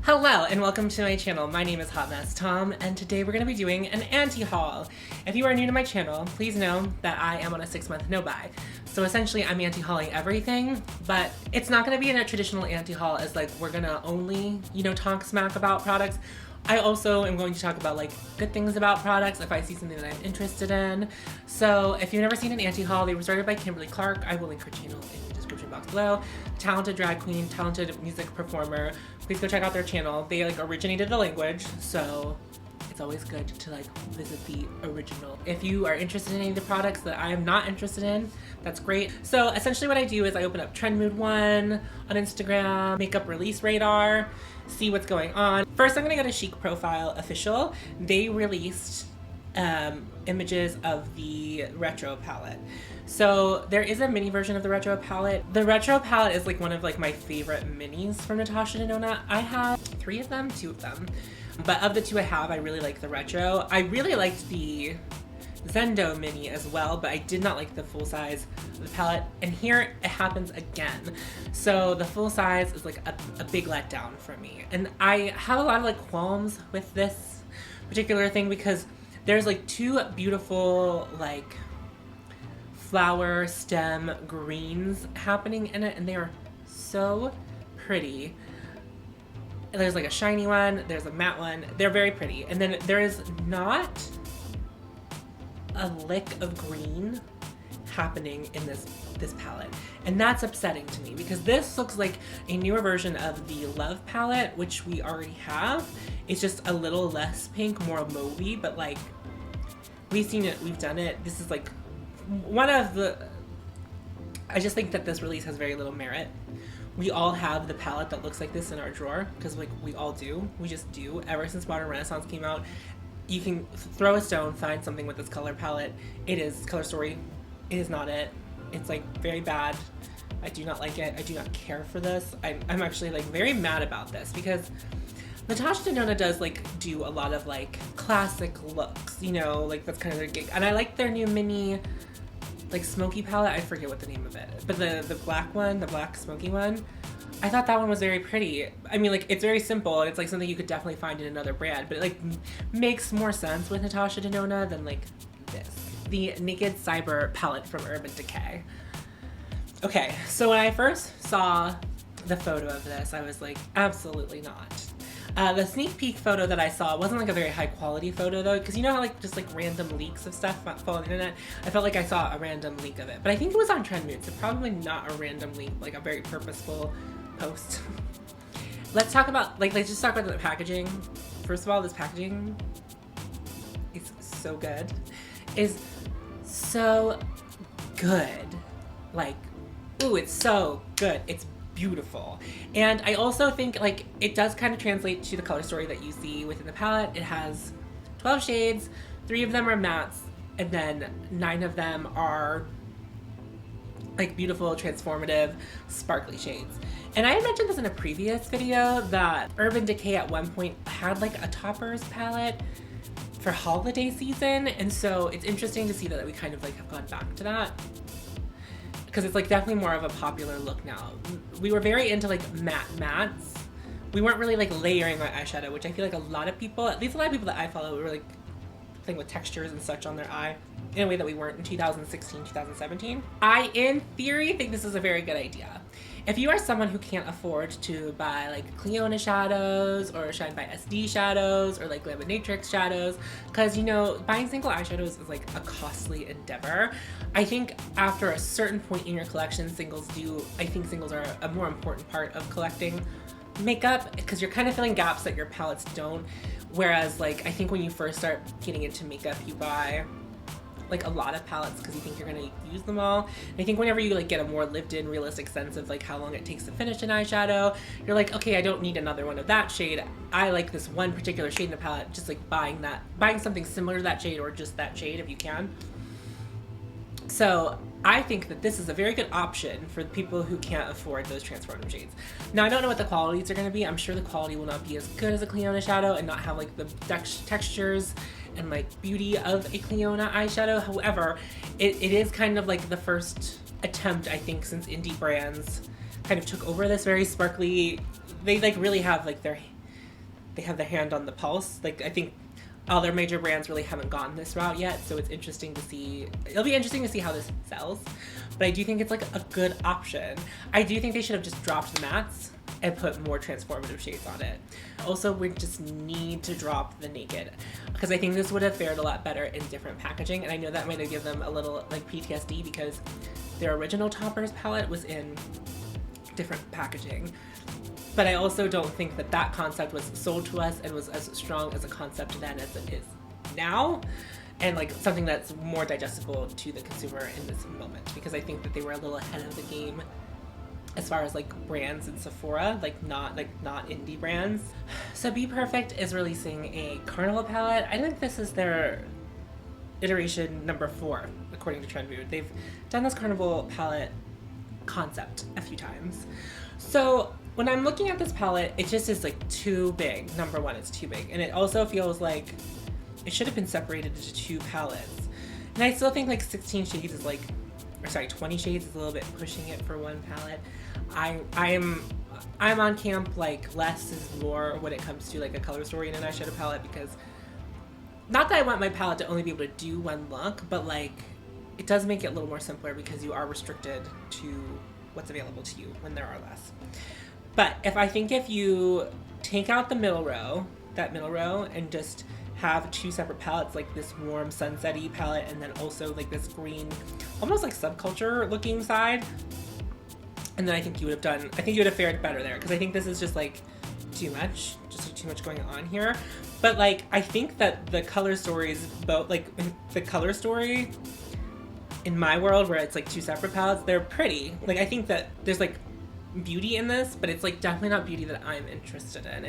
Hello and welcome to my channel. My name is hautemesstom and today we're going to be doing an anti-haul. If you are new to my channel, please know that I am on a 6-month no-buy. So essentially I'm anti-hauling everything, but it's not going to be in a traditional anti-haul as like we're going to only, talk smack about products. I also am going to talk about like good things about products if I see something that I'm interested in. So if you've never seen an anti-haul, they were started by Kimberly Clark. I will link her channel in the description box below. Talented drag queen, talented music performer. Please go check out their channel. They like originated the language, so it's always good to like visit the original. If you are interested in any of the products that I am not interested in, that's great. So essentially what I do is I open up Trend Mood 1 on Instagram, Makeup Release Radar, see what's going on. First, I'm gonna go to Chic Profile Official. They released images of the retro palette. So there is a mini version of the retro palette. The retro palette is like one of like my favorite minis from Natasha Denona. I have 3 of them, 2 of them. But of the 2 I have, I really like the retro. I really liked the Zendo mini as well, but I did not like the full size of the palette. And here it happens again. So the full size is like a big letdown for me. And I have a lot of like qualms with this particular thing because there's like 2 beautiful like flower stem greens happening in it, and they are so pretty. There's like a shiny one, there's a matte one. They're very pretty. And then there is not a lick of green happening in this palette. And that's upsetting to me because this looks like a newer version of the Love palette, which we already have. It's just a little less pink, more mauvey, but like we've seen it, we've done it. This is like one of the, I just think that this release has very little merit. We all have the palette that looks like this in our drawer because like we all do. We just do. Ever since Modern Renaissance came out, you can throw a stone, find something with this color palette. It is Color Story. It is not it. It's like very bad. I do not like it. I do not care for this. I'm actually like very mad about this because Natasha Denona does like do a lot of like classic looks, like that's kind of their gig. And I like their new mini like smoky palette. I forget what the name of it, but the black one, the black smoky one, I thought that one was very pretty. I mean, like it's very simple and it's like something you could definitely find in another brand, but it like makes more sense with Natasha Denona than like this. The Naked Cyber palette from Urban Decay. Okay, so when I first saw the photo of this, I was like, absolutely not. The sneak peek photo that I saw wasn't like a very high quality photo though, because you know how like just like random leaks of stuff fall on the internet? I felt like I saw a random leak of it, but I think it was on Trend Mood, so probably not a random leak, like a very purposeful post. Let's talk about, let's just talk about the packaging. First of all, this packaging is so good. Is so good. Like, ooh, it's so good. It's beautiful. And I also think like it does kind of translate to the color story that you see within the palette. It has 12 shades, 3 of them are mattes, and then 9 of them are like beautiful, transformative, sparkly shades. And I had mentioned this in a previous video that Urban Decay at one point had like a toppers palette for holiday season, and so it's interesting to see that we kind of like have gone back to that because it's like definitely more of a popular look now. We were very into like mattes. We weren't really like layering our eyeshadow, which I feel like a lot of people, at least a lot of people that I follow, were like playing with textures and such on their eye in a way that we weren't in 2016, 2017. I, in theory, think this is a very good idea. If you are someone who can't afford to buy like Cliona shadows or Shine by SD shadows or like Laminatrix shadows, because buying single eyeshadows is like a costly endeavor. I think after a certain point in your collection, I think singles are a more important part of collecting makeup because you're kind of filling gaps that your palettes don't. Whereas like I think when you first start getting into makeup, you buy like a lot of palettes because you think you're gonna use them all. And I think whenever you like get a more lived-in, realistic sense of like how long it takes to finish an eyeshadow, you're like, okay, I don't need another one of that shade. I like this one particular shade in the palette. Just like buying something similar to that shade or just that shade if you can. So I think that this is a very good option for the people who can't afford those transformative shades. Now I don't know what the qualities are going to be. I'm sure the quality will not be as good as a Cliona shadow and not have like the textures and like beauty of a Cliona eyeshadow. However, it is kind of like the first attempt, I think, since indie brands kind of took over this very sparkly, they like really have like their they have their hand on the pulse. Like, I think other major brands really haven't gone this route yet, so it's interesting to see. It'll be interesting to see how this sells, but I do think it's like a good option. I do think they should have just dropped the mattes and put more transformative shades on it. Also, we just need to drop the naked, because I think this would have fared a lot better in different packaging, and I know that might have given them a little like PTSD because their original Toppers palette was in different packaging. But I also don't think that that concept was sold to us and was as strong as a concept then as it is now, and like something that's more digestible to the consumer in this moment, because I think that they were a little ahead of the game as far as like brands in Sephora, like not indie brands. So BPerfect is releasing a Carnival palette. I think this is their iteration number 4, according to Trendmood. They've done this Carnival palette concept a few times. So when I'm looking at this palette, it just is like too big. Number one, it's too big. And it also feels like it should have been separated into 2 palettes. And I still think like 16 shades is like, or sorry, 20 shades is a little bit pushing it for one palette. I'm on camp like less is more when it comes to like a color story in an eyeshadow palette, because not that I want my palette to only be able to do one look, but like it does make it a little more simpler because you are restricted to what's available to you when there are less. But if you take out the middle row, and just have 2 separate palettes, like this warm sunset-y palette and then also like this green, almost like subculture looking side, and then I think you would have fared better there, because I think this is just like too much going on here. But like I think that the color stories, both like the color story in my world where it's like 2 separate palettes, they're pretty. Like I think that there's like beauty in this, but it's like definitely not beauty that I'm interested in.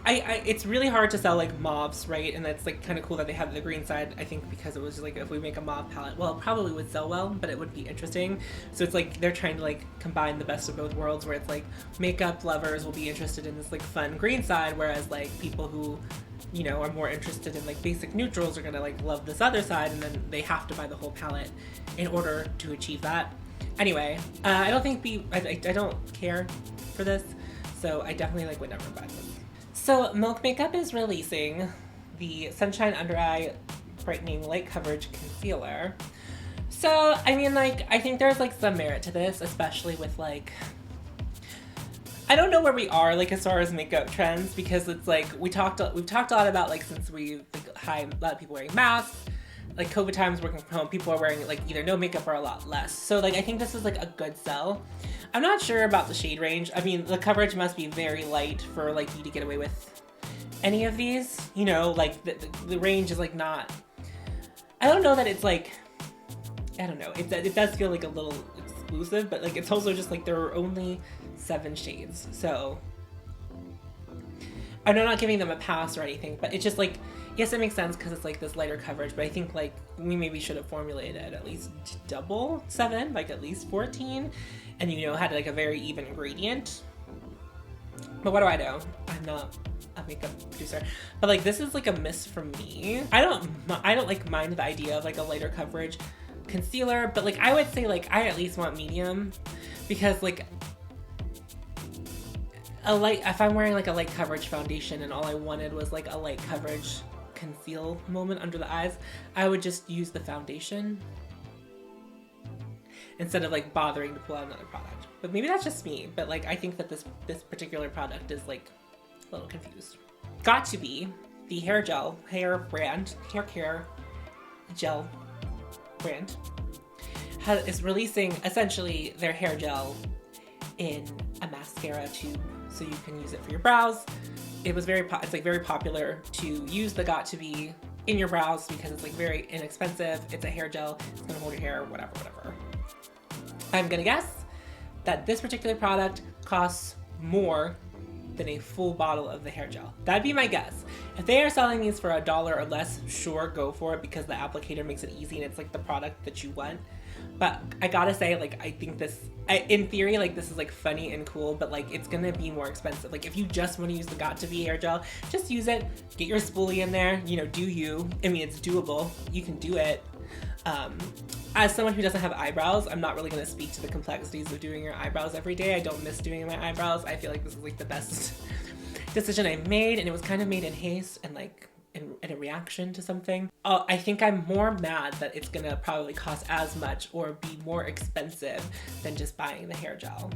It's really hard to sell like mauves, right? And that's like kind of cool that they have the green side, I think, because it was like, if we make a mauve palette, well, it probably would sell well, but it would be interesting. So it's like they're trying to like combine the best of both worlds, where it's like makeup lovers will be interested in this like fun green side, whereas like people who, you know, are more interested in like basic neutrals are gonna like love this other side, and then they have to buy the whole palette in order to achieve that. Anyway, I don't care for this, so I definitely like would never buy this. So MilkMakeup is releasing the Sunshine Under Eye Brightening Light Coverage Concealer. So, I mean, like, I think there's like some merit to this, especially with like, I don't know where we are like as far as makeup trends, because it's like we've talked a lot about like, since we like a lot of people wearing masks, like COVID times, working from home, people are wearing like either no makeup or a lot less. So like I think this is like a good sell. I'm not sure about the shade range. I mean, the coverage must be very light for like you to get away with any of these. You know, like the range is like not, I don't know that it's like, I don't know. It does feel like a little exclusive, but like it's also just like there are only 7 shades. So I'm not giving them a pass or anything, but it's just like, yes, it makes sense because it's like this lighter coverage, but I think like we maybe should have formulated at least double 7, like at least 14, and you know, had like a very even gradient. But what do I know? I'm not a makeup producer, but like this is like a miss from me. I don't like mind the idea of like a lighter coverage concealer, but like I would say like I at least want medium, because like if I'm wearing like a light coverage foundation and all I wanted was like a light coverage conceal moment under the eyes, I would just use the foundation instead of like bothering to pull out another product. But maybe that's just me, but like I think that this particular product is like a little confused. Got to Be, the hair care gel brand, is releasing essentially their hair gel in a mascara tube, so you can use it for your brows. It's like very popular to use the Got To Be in your brows because it's like very inexpensive. It's a hair gel. It's gonna hold your hair, whatever. I'm gonna guess that this particular product costs more than a full bottle of the hair gel. That'd be my guess. If they are selling these for $1 or less, sure, go for it, because the applicator makes it easy and it's like the product that you want. But I gotta say, like, I think in theory, like, this is like funny and cool, but like, it's gonna be more expensive. Like, if you just wanna use the Got To Be hair gel, just use it, get your spoolie in there, you know, do you. I mean, it's doable, you can do it. As someone who doesn't have eyebrows, I'm not really gonna speak to the complexities of doing your eyebrows every day. I don't miss doing my eyebrows. I feel like this is like the best decision I made, and it was kind of made in haste and like in a reaction to something. I think I'm more mad that it's gonna probably cost as much or be more expensive than just buying the hair gel.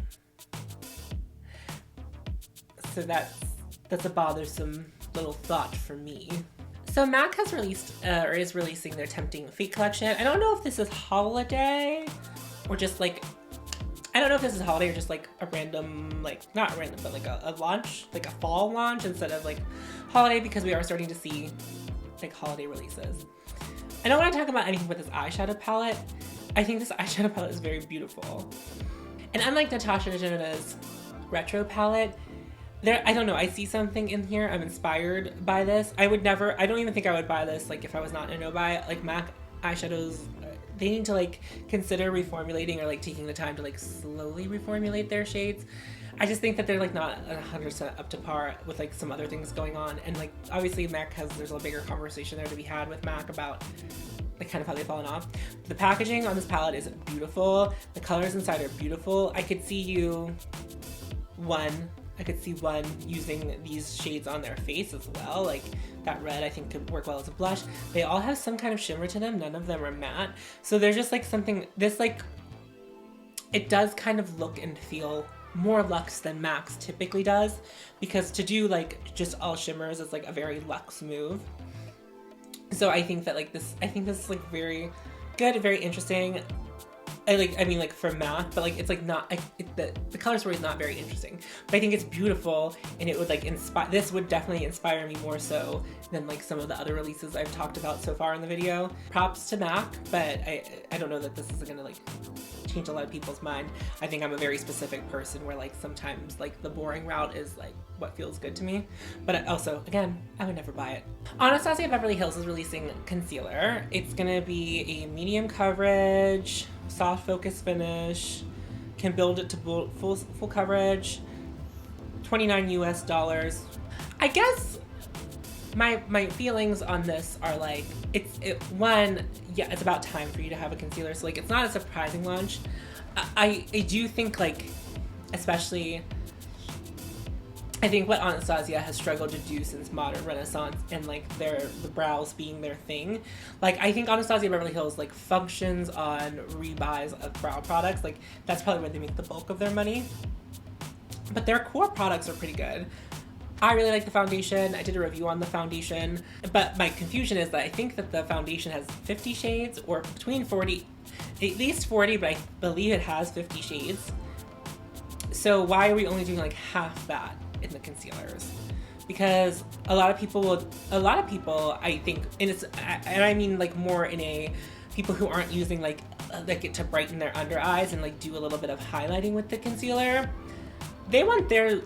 So that's a bothersome little thought for me. So MAC has released, or is releasing their Tempting Fate collection. I don't know if this is holiday or just like, I don't know if this is holiday or just like a random, like not random, but like a launch, like a fall launch instead of like holiday, because we are starting to see like holiday releases. I don't want to talk about anything with this eyeshadow palette. I think this eyeshadow palette is very beautiful. And unlike Natasha Denona's retro palette, I don't know, I see something in here. I'm inspired by this. I don't even think I would buy this like if I was not in a no-buy. Like MAC eyeshadows, they need to like consider reformulating or like taking the time to like slowly reformulate their shades. I just think that they're like not 100% up to par with like some other things going on. And like obviously there's a bigger conversation there to be had with MAC about like kind of how they've fallen off. The packaging on this palette is beautiful. The colors inside are beautiful. I could see one using these shades on their face as well. Like that red I think could work well as a blush. They all have some kind of shimmer to them. None of them are matte. So there's just like something, this like, it does kind of look and feel more luxe than MAC's typically does, because to do like just all shimmers is like a very luxe move. So I think that like this is like very good, very interesting. I mean like for math, but like it's like not, the color story is not very interesting, but I think it's beautiful, and it would like inspire, this would definitely inspire me more so than like some of the other releases I've talked about so far in the video. Props to MAC, but I don't know that this is gonna like change a lot of people's mind. I think I'm a very specific person where like sometimes like the boring route is like what feels good to me, but also again, I would never buy it. Anastasia Beverly Hills is releasing concealer. It's gonna be a medium coverage, soft focus finish, can build it to full coverage, $29 US. I guess my feelings on this are like, it's about time for you to have a concealer, so like it's not a surprising launch. I do think like, especially, I think what Anastasia has struggled to do since modern Renaissance and like the brows being their thing, like I think Anastasia Beverly Hills like functions on rebuys of brow products. Like that's probably where they make the bulk of their money, but their core products are pretty good. I really like the foundation. I did a review on the foundation, but my confusion is that I think that the foundation has 50 shades, or between 40, at least 40, but I believe it has 50 shades. So why are we only doing like half that in the concealers? Because a lot of people I think, and I mean like more in a people who aren't using like it to brighten their under eyes and like do a little bit of highlighting with the concealer. They want their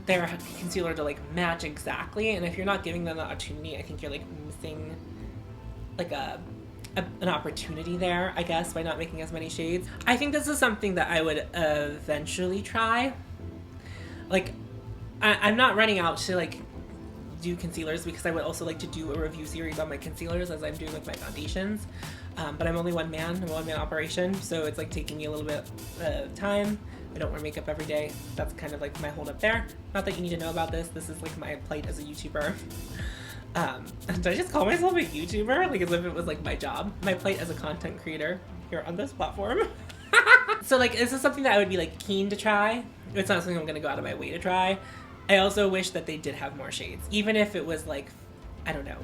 concealer to like match exactly, and if you're not giving them the opportunity, I think you're like missing like an opportunity there, I guess, by not making as many shades. I think this is something that I would eventually try. Like I'm not running out to like do concealers, because I would also like to do a review series on my concealers as I'm doing with my foundations. But I'm only I'm a one-man operation, so it's like taking me a little bit of time. I don't wear makeup every day. That's kind of like my hold up there. Not that you need to know about this. This is like my plight as a YouTuber. Did I just call myself a YouTuber? Like as if it was like my job. My plight as a content creator here on this platform. So like this is something that I would be like keen to try. It's not something I'm gonna go out of my way to try. I also wish that they did have more shades. Even if it was like, I don't know,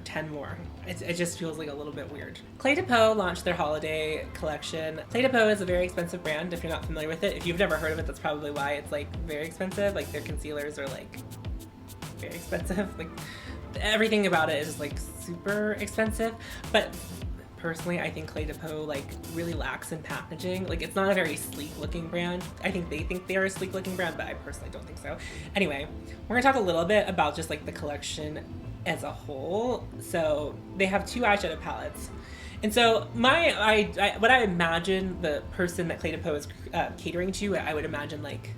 10 more. It just feels like a little bit weird. Cle de Peau launched their holiday collection. Cle de Peau is a very expensive brand if you're not familiar with it. If you've never heard of it, that's probably why it's like very expensive. Like their concealers are like very expensive. Like everything about it is like super expensive. But personally, I think Cle de Peau like really lacks in packaging. Like it's not a very sleek looking brand. I think they think they are a sleek looking brand, but I personally don't think so. Anyway, we're gonna talk a little bit about just like the collection as a whole. So they have 2 eyeshadow palettes, and so what I imagine the person that Cle de Peau is catering to, I would imagine like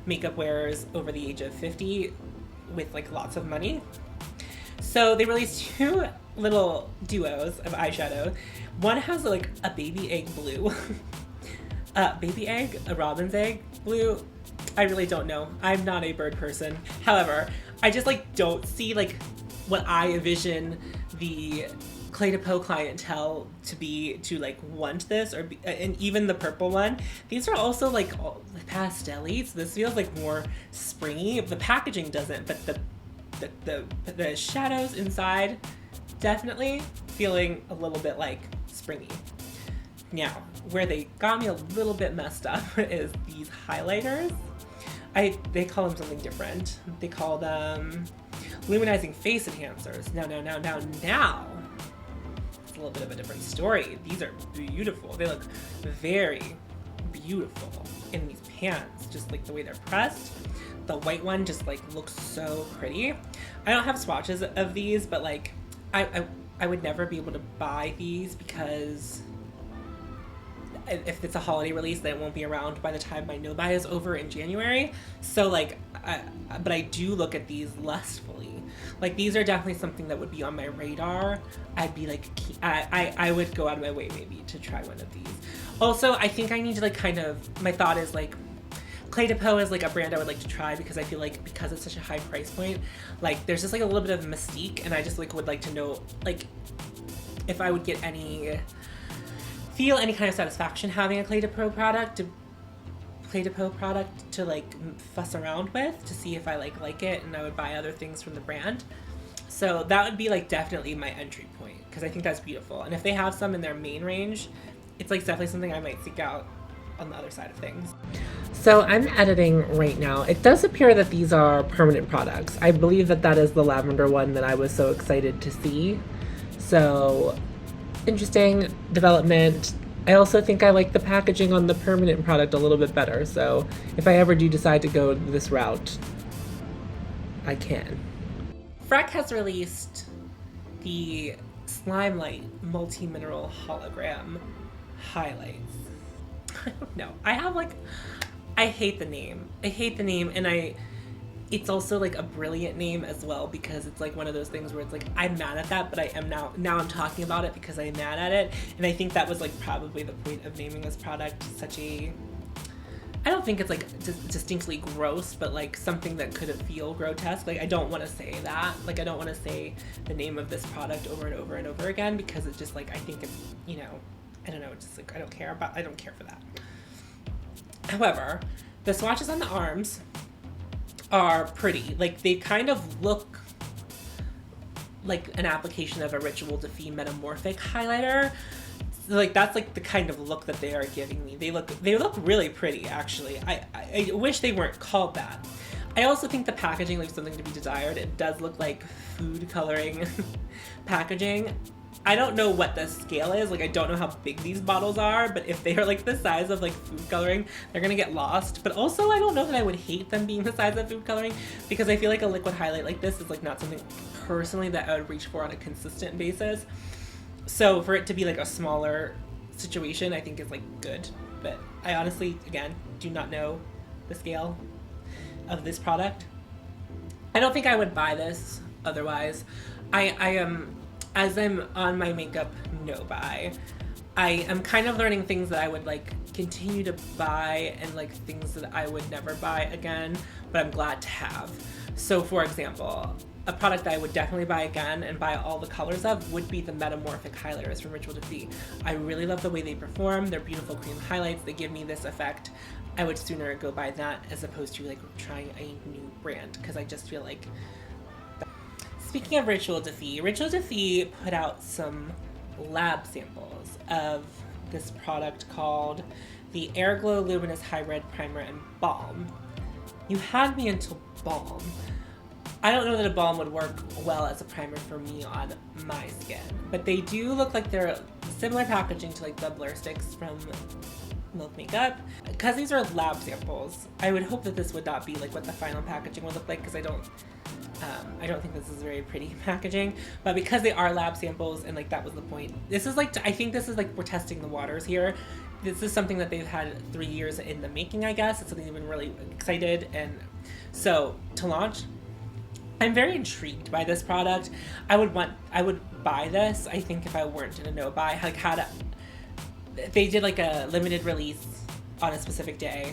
makeup wearers over the age of 50 with like lots of money. So they released 2 little duos of eyeshadow. One has like a baby egg blue, a robin's egg blue, I really don't know. I'm not a bird person. However, I just like don't see like what I envision the Cle de Peau clientele to be, to like want this, or be, and even the purple one. These are also like pastel-y, so this feels like more springy. The packaging doesn't, but the shadows inside definitely feeling a little bit like springy. Now, where they got me a little bit messed up is these highlighters. They call them something different. They call them luminizing face enhancers. Now, it's a little bit of a different story. These are beautiful. They look very beautiful in these pans, just like the way they're pressed. The white one just like looks so pretty. I don't have swatches of these, but like I would never be able to buy these because if it's a holiday release, then it won't be around by the time my no-buy is over in January. So like, but I do look at these lustfully. Like these are definitely something that would be on my radar. I'd be like, I would go out of my way maybe to try one of these. Also, I think I need to like kind of, my thought is like, Cle de Peau is like a brand I would like to try because I feel like because it's such a high price point, like there's just like a little bit of mystique, and I just like would like to know like if I would get feel any kind of satisfaction having a Cle de Peau product to like fuss around with to see if I like it, and I would buy other things from the brand. So that would be like definitely my entry point because I think that's beautiful. And if they have some in their main range, it's like definitely something I might seek out on the other side of things. So I'm editing right now. It does appear that these are permanent products. I believe that is the lavender one that I was so excited to see. So interesting development. I also think I like the packaging on the permanent product a little bit better. So if I ever do decide to go this route, I can. Freck has released the Slime Light Multi-Mineral Hologram Highlights. I don't know. I hate the name. And it's also like a brilliant name as well because it's like one of those things where it's like, I'm mad at that, but I am now I'm talking about it because I'm mad at it. And I think that was like probably the point of naming this product I don't think it's like distinctly gross, but like something that could feel grotesque. Like I don't want to say that. Like I don't want to say the name of this product over and over and over again because it's just like, I think it's, you know, I don't know, it's just like, I don't care for that. However, the swatches on the arms are pretty. Like they kind of look like an application of a Ritual Defee Metamorphic highlighter. So like that's like the kind of look that they are giving me. They look really pretty actually. I wish they weren't called that. I also think the packaging leaves something to be desired. It does look like food coloring packaging. I don't know what the scale is. Like I don't know how big these bottles are, but if they are like the size of like food coloring, they're gonna get lost. But also I don't know that I would hate them being the size of food coloring because I feel like a liquid highlight like this is like not something personally that I would reach for on a consistent basis. So for it to be like a smaller situation, I think is like good. But I honestly, again, do not know the scale of this product. I don't think I would buy this otherwise. I am, as I'm on my makeup no buy, I am kind of learning things that I would like continue to buy and like things that I would never buy again, but I'm glad to have. So for example, a product that I would definitely buy again and buy all the colors of would be the Metamorphic highlighters from Ritual Defee. I really love the way they perform. They're beautiful cream highlights. They give me this effect. I would sooner go buy that as opposed to like trying a new brand because I just feel like. Speaking of Ritual Defee put out some lab samples of this product called the Air Glow Luminous Hybrid Primer and Balm. You had me until balm. I don't know that a balm would work well as a primer for me on my skin, but they do look like they're similar packaging to like the blur sticks from MilkMakeup. Because these are lab samples, I would hope that this would not be like what the final packaging would look like because I don't think this is very pretty packaging, but because they are lab samples and like that was the point. This is like, I think this is like we're testing the waters here. This is something that they've had 3 years in the making, I guess. It's something they've been really excited, and so to launch, I'm very intrigued by this product. I would buy this, I think, if I weren't in a no buy. Like they did like a limited release on a specific day.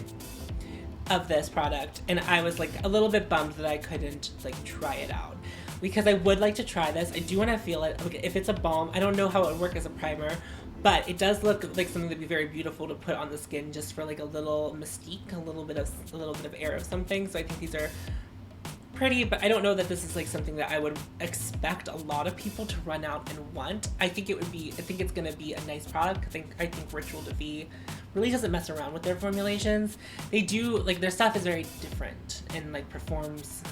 of this product, and I was like a little bit bummed that I couldn't like try it out, because I would like to try this. I do want to feel it. Okay, if it's a balm, I don't know how it would work as a primer, but it does look like something that'd be very beautiful to put on the skin, just for like a little mystique, a little bit of air of something. So I think these are pretty, but I don't know that this is like something that I would expect a lot of people to run out and want. I think it's gonna be a nice product. I think Ritual Defy really doesn't mess around with their formulations. They do, like, their stuff is very different and like performs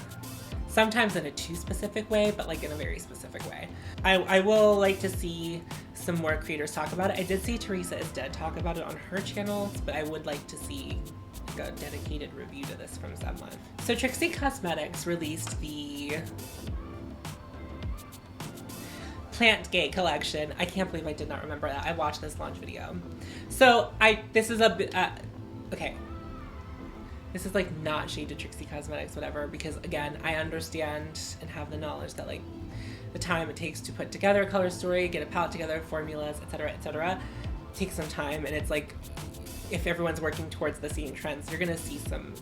sometimes in a too specific way, but like in a very specific way. I will like to see some more creators talk about it. I did see Teresa is Dead talk about it on her channels, but I would like to see like a dedicated review to this from someone. So Trixie Cosmetics released the Plant Gay collection. I can't believe I did not remember that. I watched this launch video. So this is a bit, okay. This is like not shade to Trixie Cosmetics, whatever, because again, I understand and have the knowledge that like the time it takes to put together a color story, get a palette together, formulas, etc., takes some time, and it's like, if everyone's working towards the same trends, you're gonna see some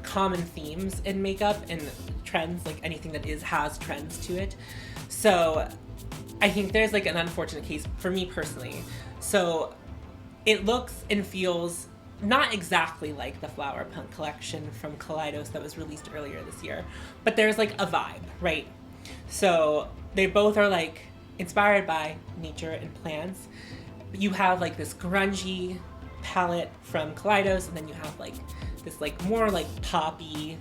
common themes in makeup and trends, like anything that has trends to it. So I think there's like an unfortunate case for me personally. So it looks and feels not exactly like the Flower Punk collection from Kaleidos that was released earlier this year, but there's like a vibe, right? So they both are like inspired by nature and plants. You have like this grungy palette from Kaleidos, and then you have like this like more like poppy,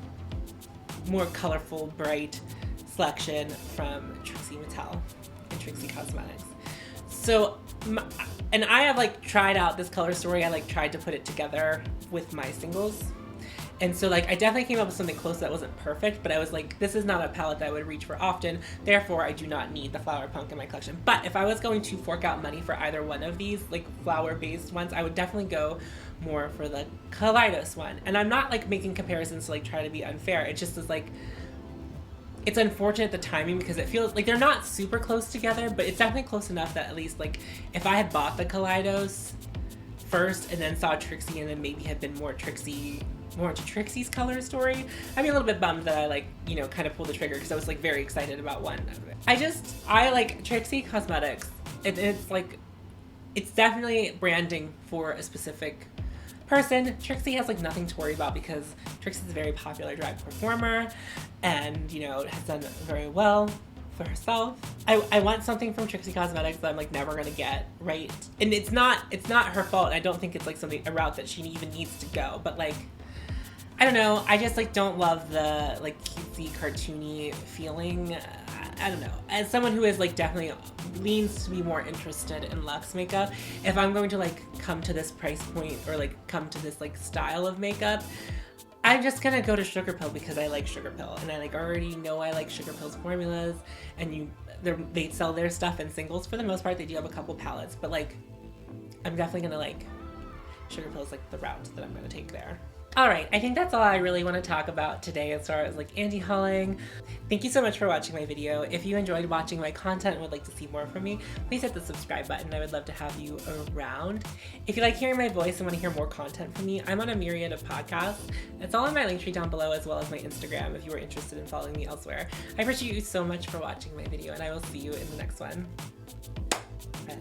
more colorful, bright selection from Trixie Mattel and Trixie Cosmetics. So, and I have like tried out this color story. I like tried to put it together with my singles. And so like I definitely came up with something close that wasn't perfect, but I was like, this is not a palette that I would reach for often. Therefore, I do not need the Flower Punk in my collection. But if I was going to fork out money for either one of these like flower-based ones, I would definitely go more for the Kaleidos one. And I'm not like making comparisons to like try to be unfair. It just is like, it's unfortunate the timing, because it feels like they're not super close together, but it's definitely close enough that at least like if I had bought the Kaleidos first and then saw Trixie and then maybe had been more into Trixie's color story, I'd be a little bit bummed that I like, you know, kind of pulled the trigger, because I was like very excited about one of it. I like Trixie Cosmetics. It's like, it's definitely branding for a specific person. Trixie has like nothing to worry about, because Trixie's a very popular drag performer and, you know, has done very well for herself. I want something from Trixie Cosmetics that I'm like never gonna get, right? And it's not her fault. I don't think it's like a route that she even needs to go, but like, I don't know, I just like don't love the like cutesy cartoony feeling. I don't know. As someone who is like definitely leans to be more interested in luxe makeup, if I'm going to like come to this price point or like come to this like style of makeup, I'm just gonna go to Sugar Pill because I like Sugar Pill, and I like already know I like Sugar Pill's formulas, and they sell their stuff in singles for the most part. They do have a couple palettes, but like I'm definitely gonna like Sugar Pill's like the route that I'm gonna take there. Alright, I think that's all I really want to talk about today as far as like anti-hauling. Thank you so much for watching my video. If you enjoyed watching my content and would like to see more from me, please hit the subscribe button. I would love to have you around. If you like hearing my voice and want to hear more content from me, I'm on a myriad of podcasts. It's all in my link tree down below, as well as my Instagram if you are interested in following me elsewhere. I appreciate you so much for watching my video, and I will see you in the next one. Bye.